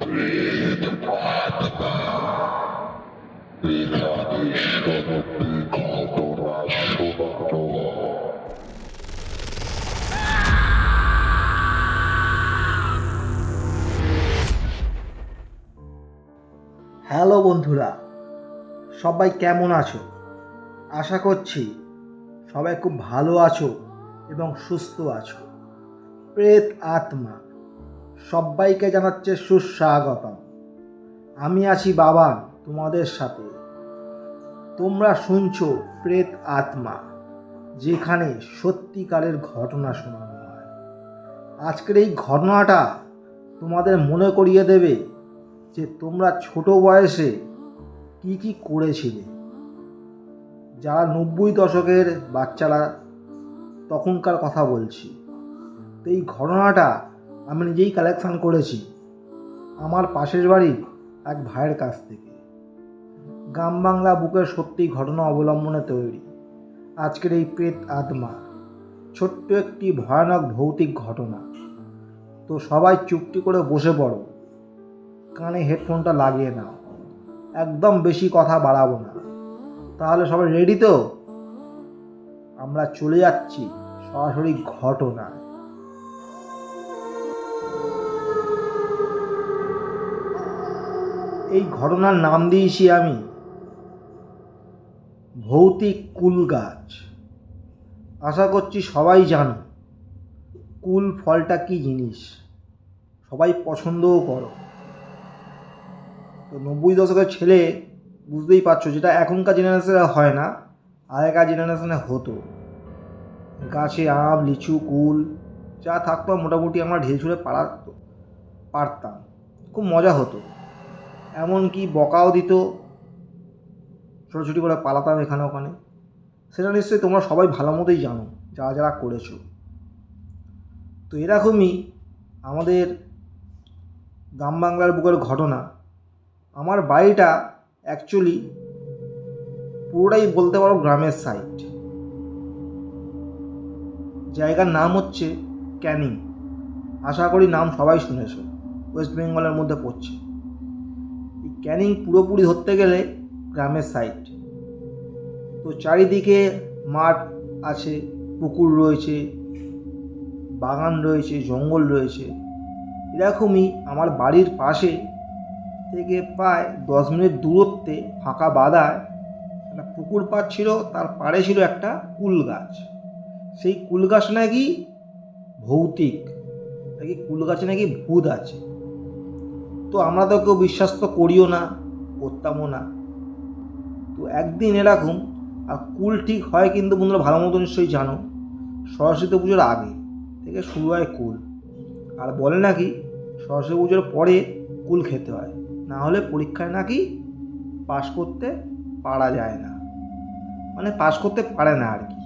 Hello বন্ধুরা, সবাই কেমন আছো? আশা করছি সবাই খুব ভালো আছো এবং সুস্থ আছো। প্রেত আত্মা সবাইকে জানাচ্ছে সুস্বাগতম। আমি আছি বাবা তোমাদের সাথে। তোমরা শুনছো প্রেত আত্মা, যেখানে সত্যিকারের ঘটনা শোনানো হয়। আজকের এই ঘটনাটা তোমাদের মনে করিয়ে দেবে যে তোমরা ছোট বয়সে কি কি করেছিলে। যারা 90 দশকের বাচ্চারা, তখনকার কথা বলছি। তো এই ঘটনাটা আমি নিজেই কালেকশন করেছি আমার পাশের বাড়ির এক ভাইয়ের কাছ থেকে। গ্রাম বাংলা বুকের সত্যি ঘটনা অবলম্বনে তৈরি আজকের এই প্রেত আত্মা, ছোট্ট একটি ভয়ানক ভৌতিক ঘটনা। তো সবাই চুপটি করে বসে পড়ো, কানে হেডফোনটা লাগিয়ে নাও। একদম বেশি কথা বাড়াবো না। তাহলে সবাই রেডি তো? আমরা চলে যাচ্ছি সরাসরি ঘটনায়। এই ঘটনার নাম দিয়েছি আমি ভৌতিক কুল গাছ। আশা করছি সবাই জানো কুল ফলটা কি জিনিস, সবাই পছন্দও করো। তো 90 দশকের ছেলে বুঝতেই পারছো, যেটা এখনকার জেনারেশনে হয় না, আগেকার জেনারেশনে হতো। গাছে আম, লিচু, কুল যা থাকতো মোটামুটি আমরা ঢিল ছুঁড়ে পারতাম। খুব মজা হতো, এমনকি বকাও দিত, ছোটোছুটি করে পালাতাম এখানে ওখানে। সেটা নিশ্চয়ই তোমরা সবাই ভালো মতোই জানো, যারা যারা করেছো। তো এরকমই আমাদের গ্রাম বাংলার বুকের ঘটনা। আমার বাড়িটা অ্যাকচুয়ালি পুরোটাই বলতে পারো গ্রামের সাইড। জায়গার নাম হচ্ছে ক্যানিং। আশা করি নাম সবাই শুনেছো, ওয়েস্ট বেঙ্গলের মধ্যে পড়ছে। এই ক্যানিং পুরোপুরি ধরতে গেলে গ্রামের সাইড। তো চারিদিকে মাঠ আছে, পুকুর রয়েছে, বাগান রয়েছে, জঙ্গল রয়েছে। এরকমই আমার বাড়ির পাশে থেকে প্রায় 10 মিনিট দূরত্বে ফাঁকা বাদায় একটা পুকুর পাড় ছিল, তার পাড়ে ছিল একটা কুল গাছ। সেই কুল গাছ নাকি ভৌতিক, নাকি কুল গাছে নাকি ভূত আছে। তো আমরা তো কেউ বিশ্বাস তো করিও না, করতামও না। তো একদিন এরকম, আর কুল ঠিক হয় কিন্তু বন্ধুরা ভালো মতো নিশ্চয়ই জানো, সরস্বতী পুজোর আগে থেকে শুরু হয় কুল। আর বলে নাকি সরস্বতী পুজোর পরে কুল খেতে হয়, না হলে পরীক্ষায় নাকি পাশ করতে পারা যায় না, মানে পাশ করতে পারে না আর কি।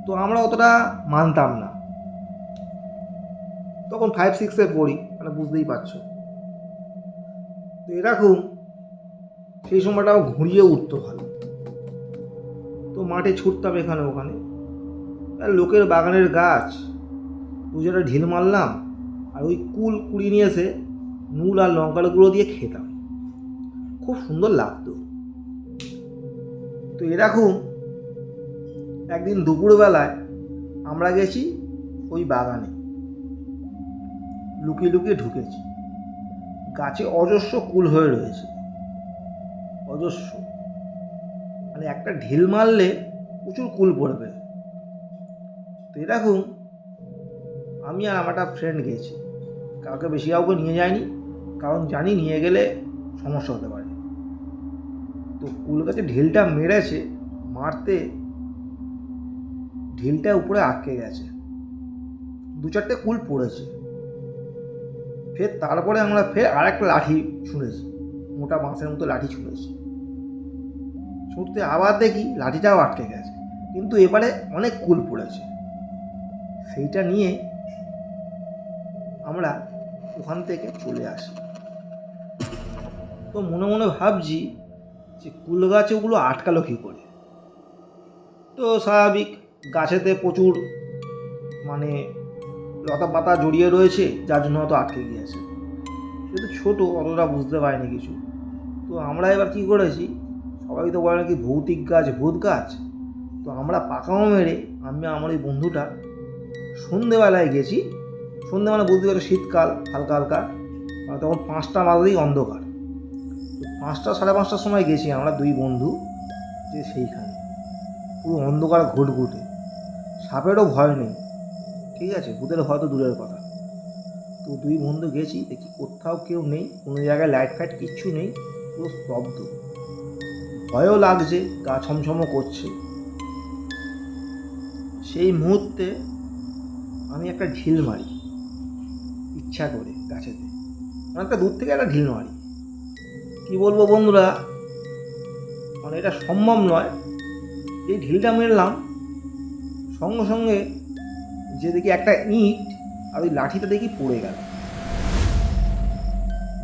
তো আমরা অতটা মানতাম না, তখন 5-6-এ পড়ি, মানে বুঝতেই পারছো। তো এরকম সেই সময়টা আমার ঘুরিয়ে উঠতো ভালো। তো মাঠে ছুটতাম এখানে ওখানে, আর লোকের বাগানের গাছ পুজোটা ঢিল মারলাম, আর ওই কুল কুড়িয়ে নিয়ে এসে নুল আর লঙ্কার গুঁড়ো দিয়ে খেতাম। খুব সুন্দর লাগতো। তো এরকম একদিন দুপুরবেলায় আমরা গেছি ওই বাগানে, লুকিয়ে লুকিয়ে ঢুকেছি। গাছে অজস্র কুল হয়ে রয়েছে, অজস্র, মানে একটা ঢিল মারলে প্রচুর কুল পড়বে। তো এরকম আমি আর আমার একটা ফ্রেন্ড গেছি, কাউকে বেশি কাউকে নিয়ে যায়নি, কারণ জানি নিয়ে গেলে সমস্যা হতে পারে। তো কুল গাছে ঢিলটা মেরেছে, মারতে ঢিলটা উপরে আটকে গেছে, 2-4টে কুল পড়েছে। ফের তারপরে আমরা ফের আর একটা লাঠি ছুঁড়েছি, মোটা বাঁশের মতো লাঠি ছুঁড়েছি। ছুঁড়তে আবার দেখি লাঠিটাও আটকে গেছে, কিন্তু এবারে অনেক কুল পড়েছে। সেইটা নিয়ে আমরা ওখান থেকে চলে আসি। তো মনে মনে ভাবছি যে কুল গাছে ওগুলো আটকালো কী করে। তো স্বাভাবিক, গাছেতে প্রচুর মানে লতা পাতা জড়িয়ে রয়েছে, যার জন্য হয়তো আটকে গিয়েছে। যেহেতু ছোটো অতটা বুঝতে পারিনি কিছু। তো আমরা এবার কী করেছি, সবাই তো বলে নাকি ভৌতিক গাছ ভূত গাছ, তো আমরা পাকাও মেরে আমি আমার ওই বন্ধুটা সন্ধেবেলায় গেছি। সন্ধে মানে বুঝতে পারছো শীতকাল হালকা হালকা, মানে তখন 5টা বাজলেই অন্ধকার। তো 5টা সাড়ে 5টার সময় গেছি আমরা দুই বন্ধু, যে সেইখানে পুরো অন্ধকার ঘুটঘুটে, সাপেরও ভয় নেই, ঠিক আছে, ভূতের ভয় তো দূরের কথা। তো দুই বন্ধু গেছি, দেখি কোথাও কেউ নেই, কোনো জায়গায় লাইট ফাইট কিচ্ছু নেই, পুরো স্তব্ধ। ভয়ও লাগছে, গা ছমছমও করছে। সেই মুহূর্তে আমি একটা ঢিল মারি ইচ্ছা করে গাছেতে, অনেকটা দূর থেকে একটা ঢিল মারি। কি বলবো বন্ধুরা, মানে এটা সম্ভব নয়। এই ঢিলটা মেরলাম, সঙ্গে সঙ্গে যে দেখি একটা ইঁট আর ওই লাঠিটা দেখি পড়ে গেল।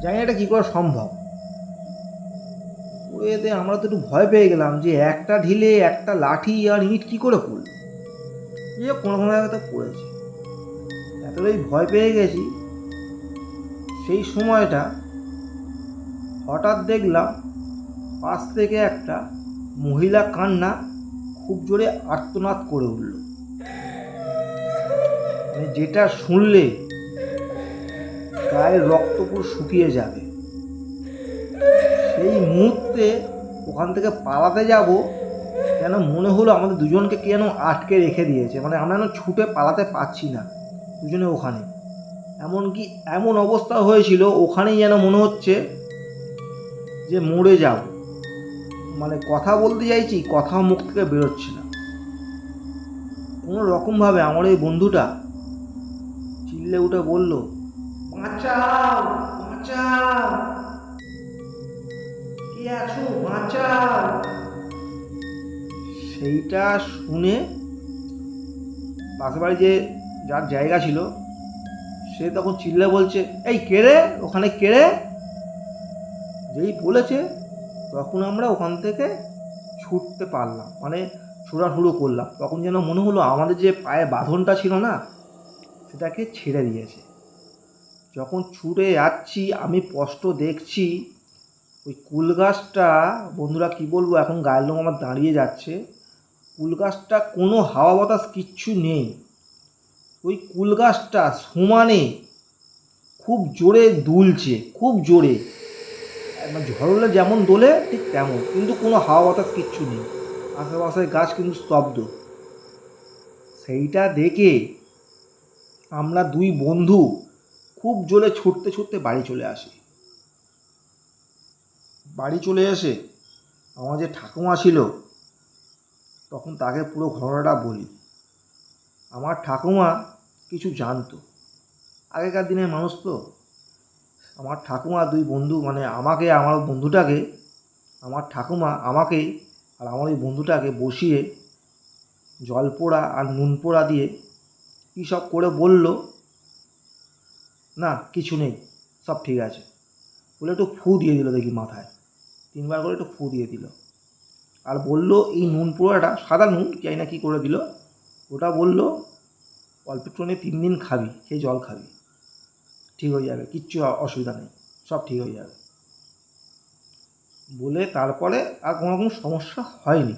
জানি না এটা কী করে সম্ভব। পড়ে আমরা তো একটু ভয় পেয়ে গেলাম যে একটা ঢিলে একটা লাঠি আর ইঁট কী করে পড়ল। যে কোনো কোনো জায়গায় তো পড়েছে, এতটাই ভয় পেয়ে গেছি। সেই সময়টা হঠাৎ দেখলাম পাশ থেকে একটা মহিলা কান্না খুব জোরে আর্তনাদ করে উঠল, মানে যেটা শুনলে গায়ের রক্ত পুরো শুকিয়ে যাবে। সেই মুহূর্তে ওখান থেকে পালাতে যাব, যেন মনে হলো আমাদের দুজনকে কে যেন আটকে রেখে দিয়েছে, মানে আমরা যেন ছুটে পালাতে পারছি না দুজনে ওখানে। এমনকি এমন অবস্থা হয়েছিল ওখানেই যেন মনে হচ্ছে যে মরে যাব, মানে কথা বলতে চাইছি কথাও মুখ থেকে বেরোচ্ছে না। কোনো রকমভাবে আমার এই বন্ধুটা চিল্লে উঠে বলল, বাঁচাও বাঁচাও, কে আছো বাঁচাও। সেইটা শুনে পাশের বাড়ি যে যার জায়গা ছিল সে তখন চিল্লে বলছে, এই কে রে ওখানে, কে রে। যেই বলেছে তখন আমরা ওখান থেকে ছুটতে পারলাম, মানে ছোড়াশুড়ো করলাম। তখন যেন মনে হলো আমাদের যে পায়ে বাঁধনটা ছিল না, সেটাকে ছেড়ে দিয়েছে। যখন ছুটে যাচ্ছি আমি স্পষ্ট দেখছি ওই কুল গাছটা, বন্ধুরা কি বলবো, এখন গায়ের লোম আমার দাঁড়িয়ে যাচ্ছে। কুল গাছটা কোনো হাওয়া বাতাস কিচ্ছু নেই, ওই কুল গাছটা সমানে খুব জোরে দুলছে, খুব জোরে, ঝড়লে যেমন দোলে ঠিক তেমন, কিন্তু কোনো হাওয়া বাতাস কিচ্ছু নেই, আশেপাশের গাছ কিন্তু স্তব্ধ। সেইটা দেখে আমরা দুই বন্ধু খুব জোরে ছুটতে ছুটতে বাড়ি চলে আসি। বাড়ি চলে এসে আমার যে ঠাকুমা ছিল তখন তাকে পুরো ঘটনাটা বলি। আমার ঠাকুমা কিছু জানতো, আগেকার দিনের মানুষ তো। আমার ঠাকুমা দুই বন্ধু, মানে আমাকে, আমার বন্ধুটাকে, আমার ঠাকুমা আমাকে আর আমার ওই বন্ধুটাকে বসিয়ে জল পোড়া আর নুন পোড়া দিয়ে কী সব করে বলল, না কিছু নেই, সব ঠিক আছে বলে একটু ফু দিয়ে দিল দেখি মাথায়, 3বার করে একটু ফু দিয়ে দিল। আর বলল এই নুন পোড়াটা, সাদা নুন চাই না কী করে দিল, ওটা বলল অল্প একটু 3 দিন খাবি, সেই জল খাবি, ঠিক হয়ে যাবে, কিচ্ছু অসুবিধা নেই, সব ঠিক হয়ে যাবে বলে তারপরে আর কোনো রকম সমস্যা হয়নি।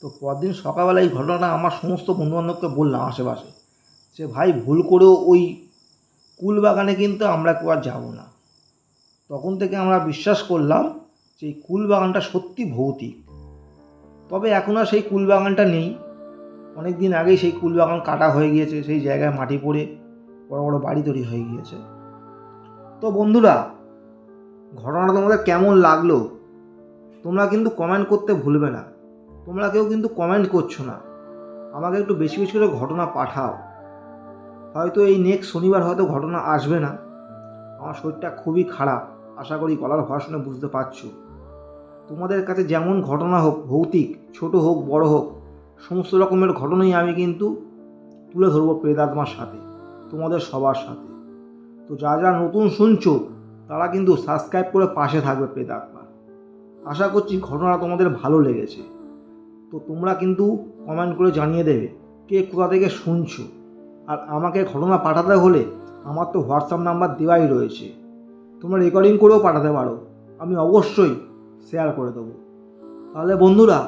তো পরদিন সকালবেলা এই ঘটনাটা আমার সমস্ত বন্ধুবান্ধবকে বললাম আশেপাশে, যে ভাই ভুল করেও ওই কুল বাগানে কিন্তু আমরা কেউ আর যাবো না। তখন থেকে আমরা বিশ্বাস করলাম যে এই কুল বাগানটা সত্যি ভৌতিক। তবে এখন আর সেই কুল বাগানটা নেই, অনেক দিন আগেই সেই কুল বাগান কাটা হয়ে গিয়েছে, সেই জায়গায় মাটি পড়ে বড় বড় বাড়ি তৈরি হয়ে গিয়েছে। তো বন্ধুরা, ঘটনাটা তোমাদের কেমন লাগলো তোমরা কিন্তু কমেন্ট করতে ভুলবে না। তোমরা কেউ কিন্তু কমেন্ট করছো না, আমাকে একটু বেশি বেশি করে ঘটনা পাঠাও। হয়তো এই নেক্সট শনিবার হয়তো ঘটনা আসবে না, আমার শরীরটা খুবই খারাপ, আশা করি গলার ভয় শুনে বুঝতে পারছো। তোমাদের কাছে যেমন ঘটনা হোক, ভৌতিক ছোট হোক বড় হোক, সমস্ত রকমের ঘটনাই আমি কিন্তু তুলে ধরবো প্রেতাত্মার সাথে, তোমাদের সবার সাথে। তো যারা নতুন শুনছো তারা কিন্তু সাবস্ক্রাইব করে পাশে থাকবে প্রেতাত্মা। আশা করছি ঘটনাটা তোমাদের ভালো লেগেছে। তো তোমরা কিন্তু কমেন্ট করে জানিয়ে দেবে কে কোথা থেকে শুনছো। আর আমাকে ঘটনা পাঠাতে হলে আমার তো হোয়াটসঅ্যাপ নাম্বার দেওয়াই রয়েছে, তোমরা রেকর্ডিং করেও পাঠাতে পারো, আমি অবশ্যই শেয়ার করে দেবো। তাহলে বন্ধুরা,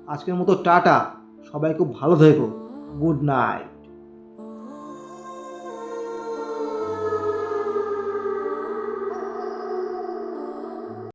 আজকের মতো টাটা, সবাই খুব ভালো থেকো, গুড নাইট।